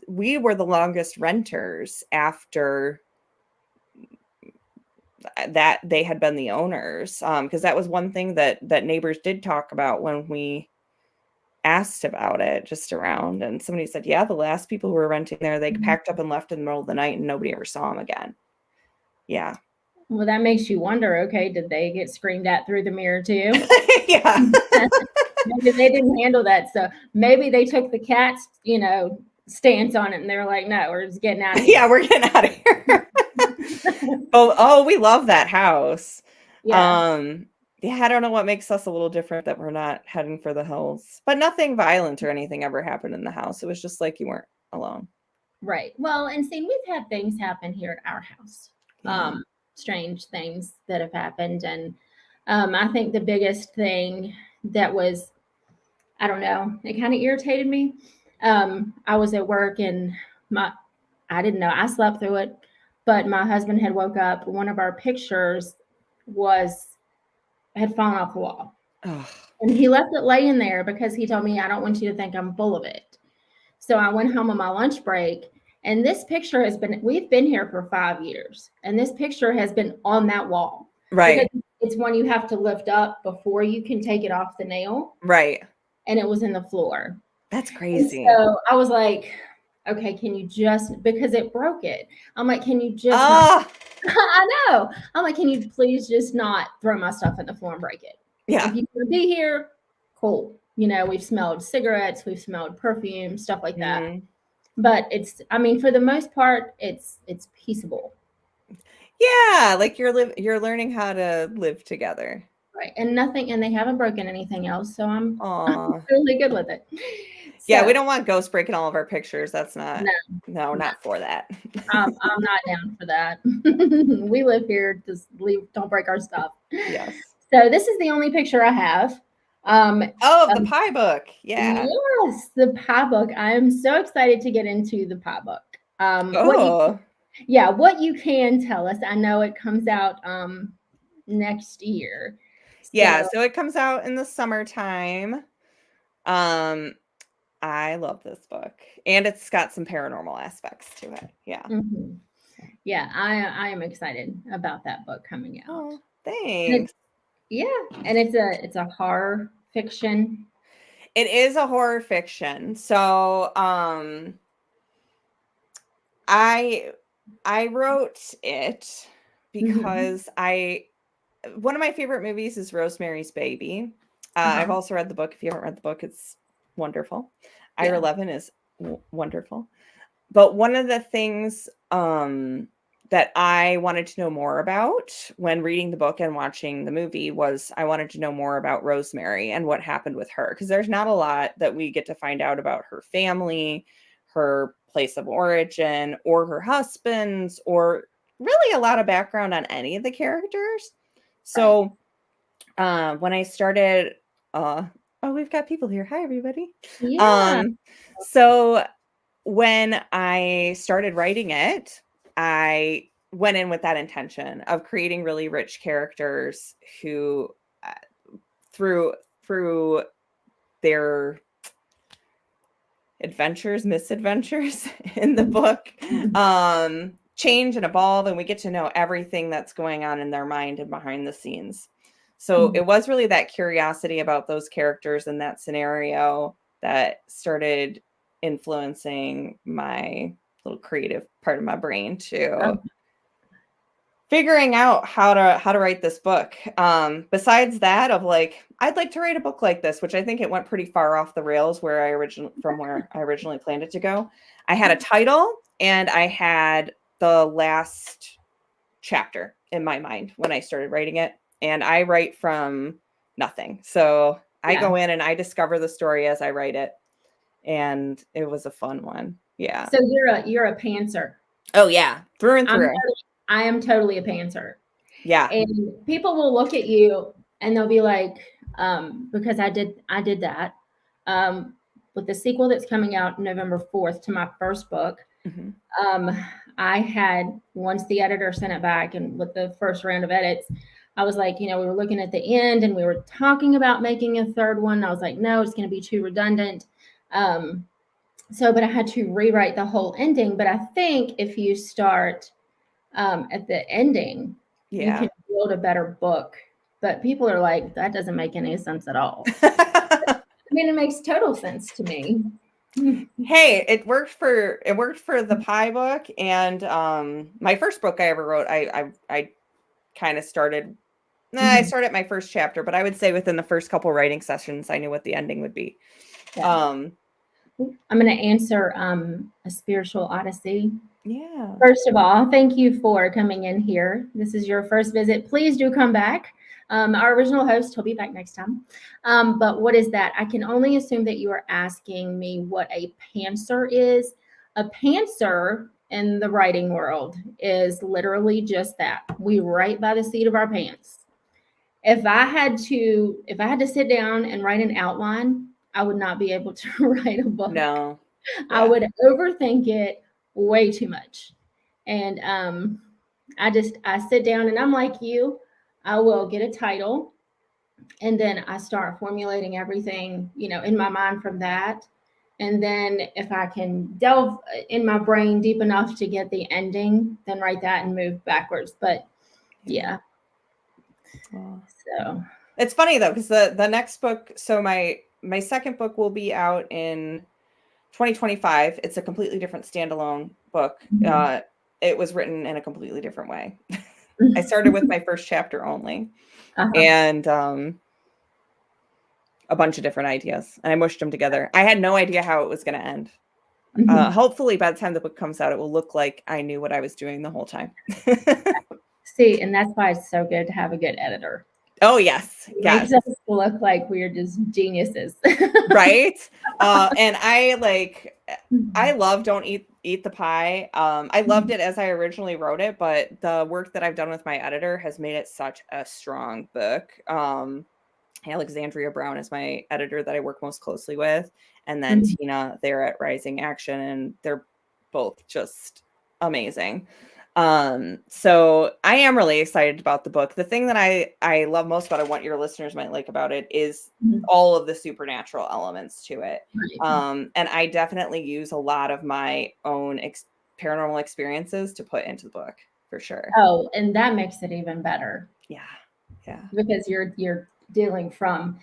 we were the longest renters after that they had been the owners. Because that was one thing that neighbors did talk about when we asked about it just around, and somebody said, yeah, the last people who were renting there, they packed up and left in the middle of the night and nobody ever saw them again. Yeah. Well, that makes you wonder, okay, did they get screamed at through the mirror too? Yeah. Maybe they didn't handle that. So maybe they took the cat's, stance on it and they were like, no, we're just getting out of here. Yeah, we're getting out of here. Oh, we love that house. Yeah. Yeah, I don't know what makes us a little different that we're not heading for the hills. But nothing violent or anything ever happened in the house. It was just like you weren't alone. Right. Well, and see, we've had things happen here at our house. Yeah. Strange things that have happened. And I think the biggest thing that was, I don't know, it kind of irritated me. I was at work and I didn't know, I slept through it, but my husband had woke up. One of our pictures had fallen off the wall. Ugh. And he left it laying there because he told me, I don't want you to think I'm full of it. So I went home on my lunch break, and this picture we've been here for 5 years, and this picture has been on that wall. Right. Because it's one you have to lift up before you can take it off the nail. Right. And it was in the floor. That's crazy. And so I was like, okay, can you just, because it broke it. I'm like, can you just, I know. I'm like, can you please just not throw my stuff in the floor and break it? Yeah. If you want to be here, cool. You know, we've smelled cigarettes, we've smelled perfume, stuff like that. Mm-hmm. But for the most part, it's peaceable. Yeah, like you're learning how to live together. Right. And they haven't broken anything else. So I'm really good with it. Yeah, we don't want ghosts breaking all of our pictures. That's not, not for that. I'm not down for that. We live here, just don't break our stuff. Yes. So this is the only picture I have. The pie book. Yeah. Yes, the pie book. I am so excited to get into the pie book. What you can tell us. I know it comes out next year. So it comes out in the summertime. I love this book, and it's got some paranormal aspects to it. Yeah. Mm-hmm. Yeah, I am excited about that book coming out. Oh, thanks. And it's a horror fiction. It is a horror fiction. So I wrote it because one of my favorite movies is Rosemary's Baby. I've also read the book. If you haven't read the book, it's wonderful. Yeah. IR11 is wonderful. But one of the things that I wanted to know more about when reading the book and watching the movie was I wanted to know more about Rosemary and what happened with her, because there's not a lot that we get to find out about her family, her place of origin, or her husbands, or really a lot of background on any of the characters. So when I started, we've got people here. Hi, everybody. Yeah. So when I started writing it, I went in with that intention of creating really rich characters who, through their misadventures in the book, change and evolve, and we get to know everything that's going on in their mind and behind the scenes. So it was really that curiosity about those characters and that scenario that started influencing my little creative part of my brain to figuring out how to write this book. Besides that, of like, I'd like to write a book like this, which I think it went pretty far off the rails where I originally planned it to go. I had a title and I had the last chapter in my mind when I started writing it, and I write from nothing. So I go in and I discover the story as I write it, and it was a fun one. Yeah. So you're a pantser. Oh yeah, through and through. I am totally a pantser. Yeah. And people will look at you and they'll be like, because I did that. With the sequel that's coming out November 4th to my first book, I had, once the editor sent it back and with the first round of edits, I was like, we were looking at the end and we were talking about making a third one. I was like, no, it's going to be too redundant. But I had to rewrite the whole ending. But I think if you start at the ending, you can build a better book. But people are like, that doesn't make any sense at all. I mean, it makes total sense to me. Hey, it worked for the pie book, and my first book I ever wrote, I kind of started. I started my first chapter, but I would say within the first couple writing sessions, I knew what the ending would be. Yeah. I'm going to answer a spiritual Odyssey. Yeah. First of all, thank you for coming in here. This is your first visit. Please do come back. Our original host, he'll be back next time. But what is that? I can only assume that you are asking me what a pantser is. A pantser in the writing world is literally just that. We write by the seat of our pants. If I had to sit down and write an outline, I would not be able to write a book. No. I would overthink it way too much. And I sit down and I'm like you. I will get a title and then I start formulating everything, in my mind from that. And then if I can delve in my brain deep enough to get the ending, then write that and move backwards. But yeah. So it's funny though, because the next book, so my second book will be out in 2025. It's a completely different standalone book. Mm-hmm. It was written in a completely different way. I started with my first chapter only, and a bunch of different ideas, and I mushed them together. I had no idea how it was going to end. Hopefully by the time the book comes out, it will look like I knew what I was doing the whole time. See, and that's why it's so good to have a good editor. Oh, yes. It makes us look like we're just geniuses. Right? And I love Don't Eat the Pie. I loved it as I originally wrote it, but the work that I've done with my editor has made it such a strong book. Alexandria Brown is my editor that I work most closely with. And then Tina, they're at Rising Action, and they're both just amazing. So I am really excited about the book. The thing that I love most about it, what your listeners might like about it, is all of the supernatural elements to it. And I definitely use a lot of my own paranormal experiences to put into the book, for sure. Oh, and that makes it even better. Yeah. Because you're dealing from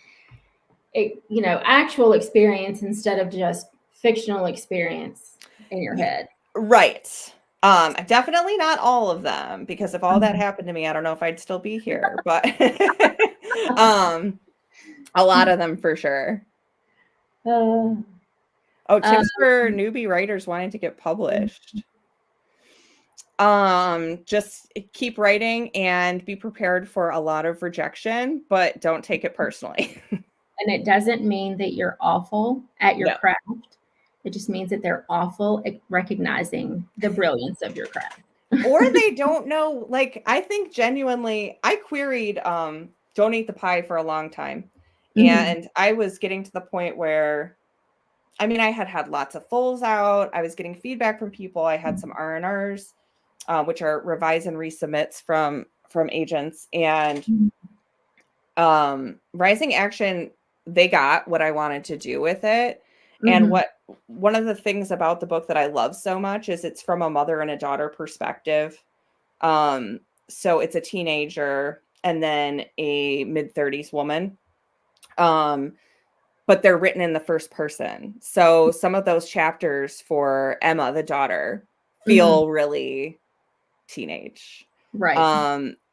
actual experience instead of just fictional experience in your head. Right. Definitely not all of them, because if all that happened to me, I don't know if I'd still be here, but a lot of them for sure. Tips for newbie writers wanting to get published. Just keep writing and be prepared for a lot of rejection, but don't take it personally. And it doesn't mean that you're awful at your craft. It just means that they're awful at recognizing the brilliance of your craft. Or they don't know. I think genuinely, I queried Don't Eat the Pie for a long time. And I was getting to the point where, I had lots of fulls out. I was getting feedback from people. I had some R&Rs, which are revise and resubmits from agents. And Rising Action, they got what I wanted to do with it. And one of the things about the book that I love so much is it's from a mother and a daughter perspective. So it's a teenager and then a mid-30s woman. But they're written in the first person. So some of those chapters for Emma, the daughter, feel really teenage. Right.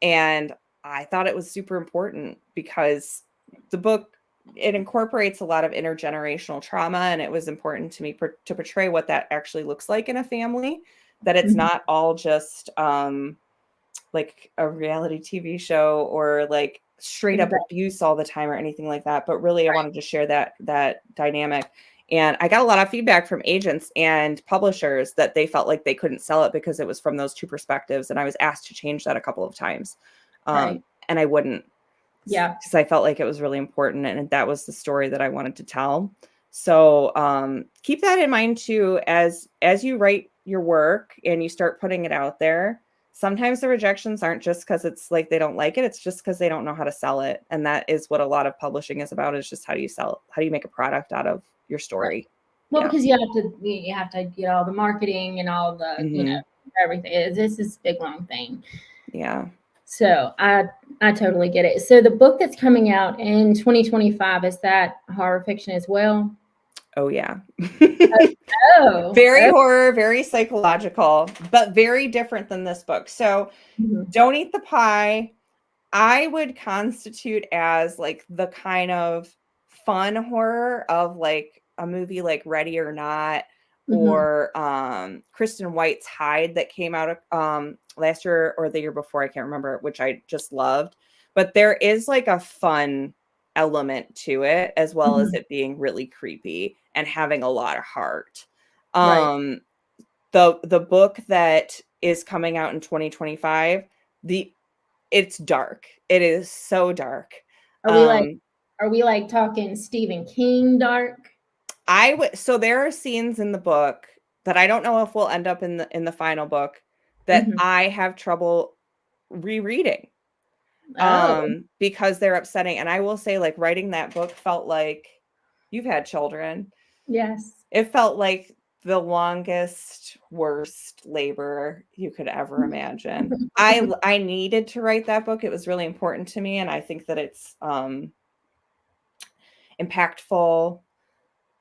And I thought it was super important because the book, it incorporates a lot of intergenerational trauma, and it was important to me to portray what that actually looks like in a family, that it's not all just like a reality TV show or like straight up abuse all the time or anything like that. But really, I wanted to share that dynamic. And I got a lot of feedback from agents and publishers that they felt like they couldn't sell it because it was from those two perspectives. And I was asked to change that a couple of times. And I wouldn't. Yeah. Because I felt like it was really important, and that was the story that I wanted to tell. So keep that in mind too, as you write your work and you start putting it out there. Sometimes the rejections aren't just because it's like they don't like it. It's just because they don't know how to sell it. And that is what a lot of publishing is about, is just how do you make a product out of your story. Well, because you have to get all the marketing and all the, everything. This is a big, long thing. Yeah. So I totally get it. So the book that's coming out in 2025, is that horror fiction as well? Oh, yeah. Very horror, very psychological, but very different than this book. So Don't Eat the Pie, I would constitute as like the kind of fun horror of like a movie like Ready or Not, or Kristen White's Hide that came out last year or the year before, I can't remember, which I just loved. but there is like a fun element to it, as well as it being really creepy and having a lot of heart. Right. The book that is coming out in 2025, it's dark. It is so dark. Are we like talking Stephen King dark? So there are scenes in the book that I don't know if will end up in the final book that I have trouble rereading. Because they're upsetting. And I will say, like, writing that book felt like, you've had children. Yes. It felt like the longest, worst labor you could ever imagine. I needed to write that book. It was really important to me. And I think that it's impactful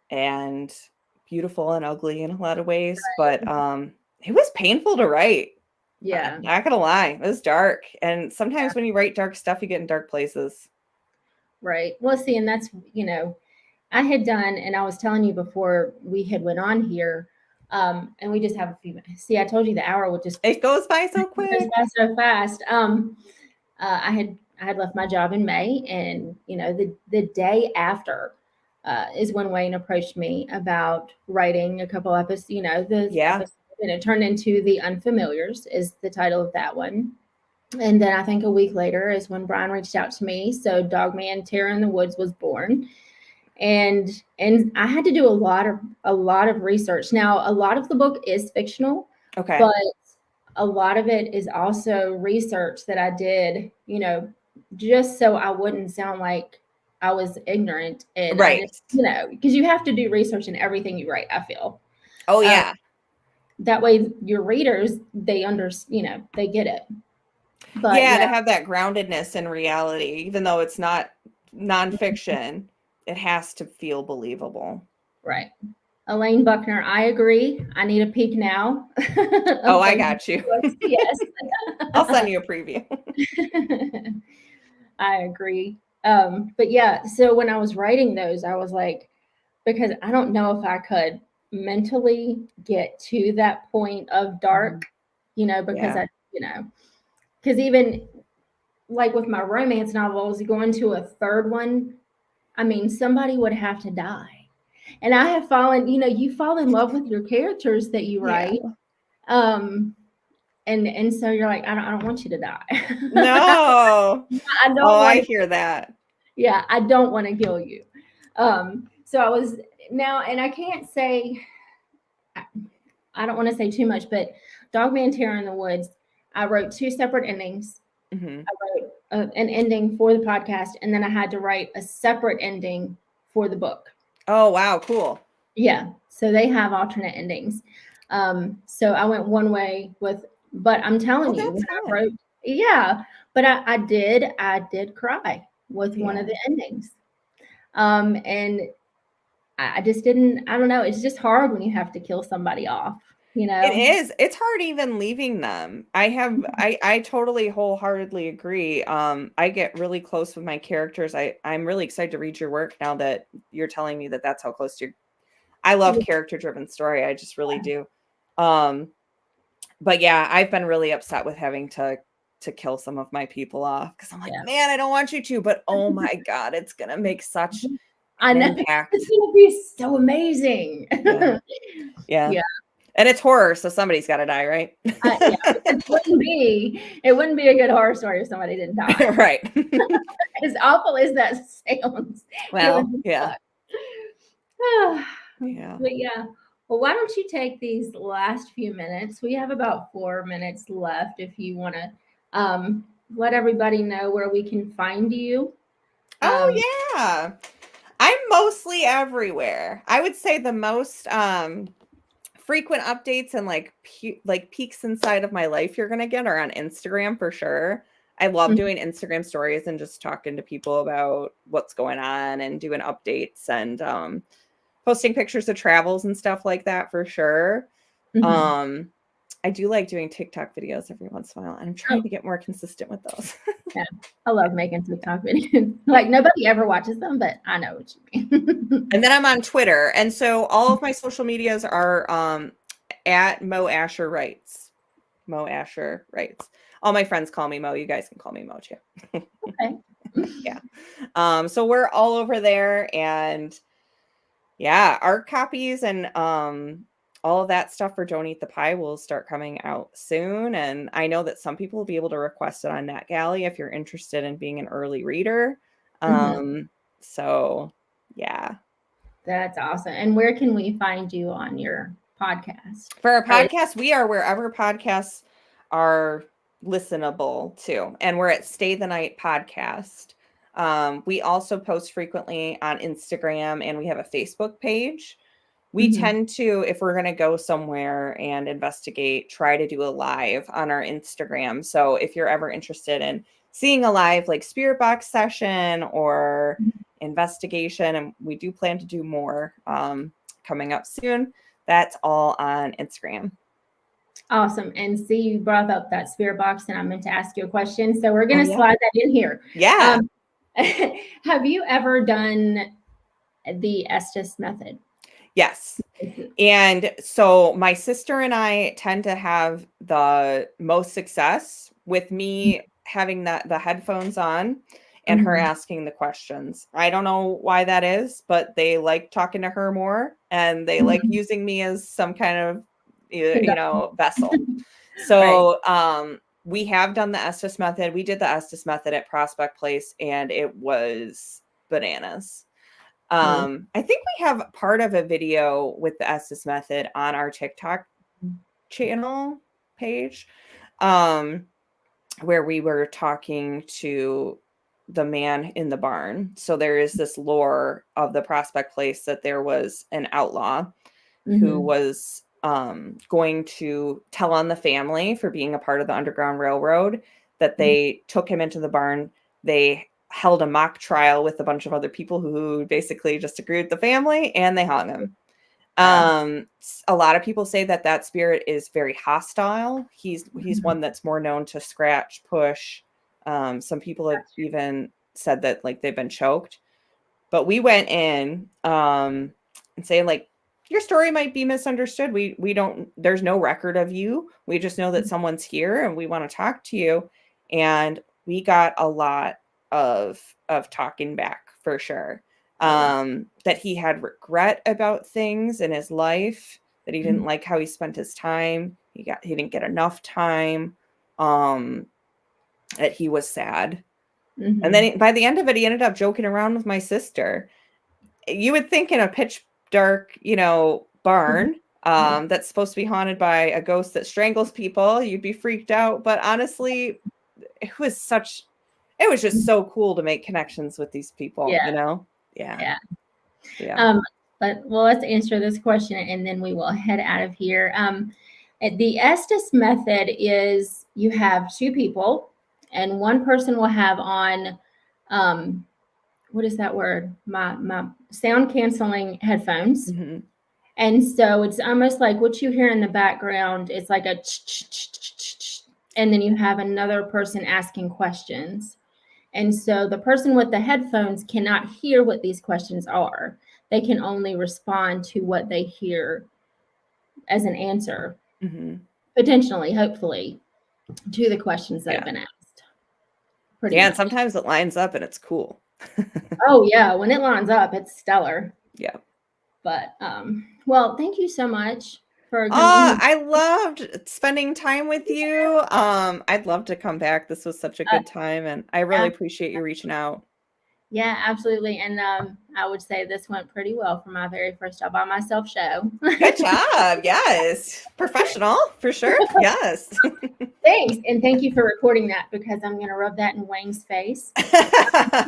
and beautiful and ugly in a lot of ways. But it was painful to write. Yeah. I'm not gonna lie, it was dark. And sometimes when you write dark stuff, you get in dark places. Right. Well, see, and that's, I had done, and I was telling you before we had went on here, and we just have a few minutes. See, I told you the hour would just, it goes by so quick. It goes by so fast. I had left my job in May, and the day after is when Wayne approached me about writing a couple episodes. Episode, and it turned into The Unfamiliars is the title of that one. And then I think a week later is when Brian reached out to me. So Dogman Terror in the Woods was born. And I had to do a lot of research. Now, a lot of the book is fictional. Okay. But a lot of it is also research that I did, just so I wouldn't sound like I was ignorant. And right. Because you have to do research in everything you write, I feel. Oh, yeah. That way your readers, they understand, they get it. But to have that groundedness in reality, even though it's not nonfiction, it has to feel believable. Right. Elaine Buckner, I agree. I need a peek now. Oh, I got you. Yes. I'll send you a preview. I agree. But yeah, so when I was writing those, I was like, because I don't know if I could mentally get to that point of dark, because because even like with my romance novels, going to a third one, I mean, somebody would have to die. And I have fallen, you fall in love with your characters that you write. Yeah. And so you're like, I don't want you to die. No. I don't I hear that. Yeah, I don't want to kill you. So I was now, and I can't say, I don't want to say too much, but Dogman Terror in the Woods, I wrote 2 separate endings. I wrote an ending for the podcast, and then I had to write a separate ending for the book. Oh, wow. Cool. Yeah. So they have alternate endings. So I went one way but I'm telling you, when I wrote, but I did cry with one of the endings. And I just didn't, I don't know. It's just hard when you have to kill somebody off, It is. It's hard even leaving them. I totally wholeheartedly agree. I get really close with my characters. I'm really excited to read your work now that you're telling me that that's how close I love character-driven story. I just really do. But yeah, I've been really upset with having to kill some of my people off because I'm like, man, I don't want you to, but oh my God, it's going to make such an impact. It's going to be so amazing. Yeah. And it's horror, so somebody's got to die, right? It wouldn't be a good horror story if somebody didn't die. Right. As awful as that sounds. Well, yeah. But yeah. Well, why don't you take these last few minutes? We have about 4 minutes left if you want to let everybody know where we can find you. Yeah. I'm mostly everywhere. I would say the most frequent updates and like peeks inside of my life you're going to get are on Instagram for sure. I love doing Instagram stories and just talking to people about what's going on and doing updates and posting pictures of travels and stuff like that for sure. I do like doing TikTok videos every once in a while, and I'm trying to get more consistent with those. Yeah, I love making TikTok videos. Like nobody ever watches them, but I know what you mean. And then I'm on Twitter, and so all of my social medias are at Mo Asher Writes. Mo Asher Writes. All my friends call me Mo. You guys can call me Mo too. Okay. Yeah. So we're all over there, and yeah, art copies and all of that stuff for Don't Eat the Pie will start coming out soon. And I know that some people will be able to request it on NetGalley if you're interested in being an early reader. So yeah. That's awesome. And where can we find you on your podcast? For our podcast, we are wherever podcasts are listenable to. And we're at Stay the Night Podcast. We also post frequently on Instagram, and we have a Facebook page. We tend to, if we're going to go somewhere and investigate, try to do a live on our Instagram. So if you're ever interested in seeing a live like spirit box session or investigation, and we do plan to do more coming up soon, that's all on Instagram. Awesome. And see, you brought up that spirit box, and I meant to ask you a question. So we're going to slide that in here. Yeah. Have you ever done the Estes method? Yes. And so my sister and I tend to have the most success with me having the headphones on and her asking the questions. I don't know why that is, but they like talking to her more, and they like using me as some kind of, vessel. So we have done the Estes method. We did the Estes method at Prospect Place, and it was bananas. I think we have part of a video with the Estes method on our TikTok channel page, where we were talking to the man in the barn. So there is this lore of the Prospect Place that there was an outlaw who was going to tell on the family for being a part of the Underground Railroad, that they took him into the barn. They held a mock trial with a bunch of other people who basically just agreed with the family, and they hung him. A lot of people say that spirit is very hostile. He's one that's more known to scratch, push. Some people have even said that like they've been choked. But we went in and saying like, your story might be misunderstood. We don't, there's no record of you. We just know that someone's here and we want to talk to you. And we got a lot of talking back for sure. That he had regret about things in his life, that he didn't like how he spent his time. He didn't get enough time. That he was sad. And then by the end of it, he ended up joking around with my sister. You would think in a pitch dark, barn, that's supposed to be haunted by a ghost that strangles people, you'd be freaked out. But honestly, it was just so cool to make connections with these people, Yeah. But let's answer this question and then we will head out of here. The Estes method is you have two people, and one person will have on, what is that word? My sound canceling headphones. And so it's almost like what you hear in the background. It's like a and then you have another person asking questions. And so the person with the headphones cannot hear what these questions are. They can only respond to what they hear as an answer, potentially, hopefully, to the questions that have been asked. And sometimes it lines up and it's cool. Oh, yeah. When it lines up, it's stellar. Yeah. But, well, thank you so much for coming. I loved spending time with you. I'd love to come back. This was such a good time, and I really appreciate you reaching out. Yeah, absolutely. And I would say this went pretty well for my very first All By Myself show. Good job. Yes. Professional, for sure. Yes. Thanks. And thank you for recording that, because I'm going to rub that in Wayne's face.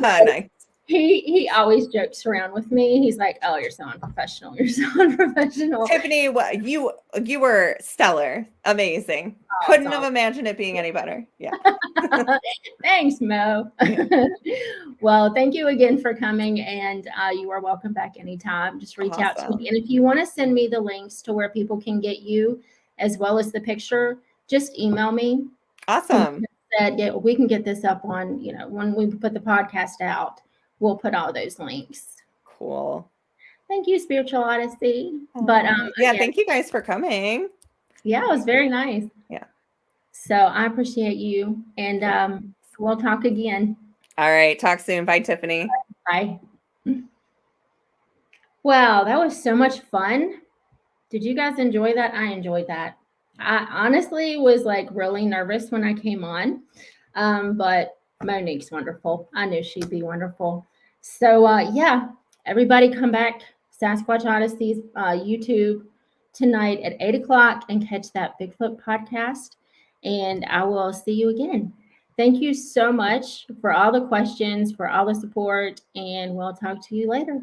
Nice. He always jokes around with me. He's like, "Oh, you're so unprofessional. You're so unprofessional." Tiffany, you were stellar. Amazing. Oh, Couldn't have imagined it being any better. Yeah. Thanks, Mo. Well, thank you again for coming, and you are welcome back anytime. Just reach out to me. And if you want to send me the links to where people can get you, as well as the picture, just email me. Awesome. We can get this up on, when we put the podcast out. We'll put all those links. Cool. Thank you, Spiritual Odyssey. But again, thank you guys for coming. Yeah, it was very nice. Yeah. So I appreciate you, and we'll talk again. All right. Talk soon. Bye, Tiffany. Bye. Wow, that was so much fun. Did you guys enjoy that? I enjoyed that. I honestly was like really nervous when I came on, but Monique's wonderful. I knew she'd be wonderful. So yeah, everybody come back Sasquatch Odyssey's YouTube tonight at 8 o'clock and catch that Bigfoot podcast. And I will see you again. Thank you so much for all the questions, for all the support, and we'll talk to you later.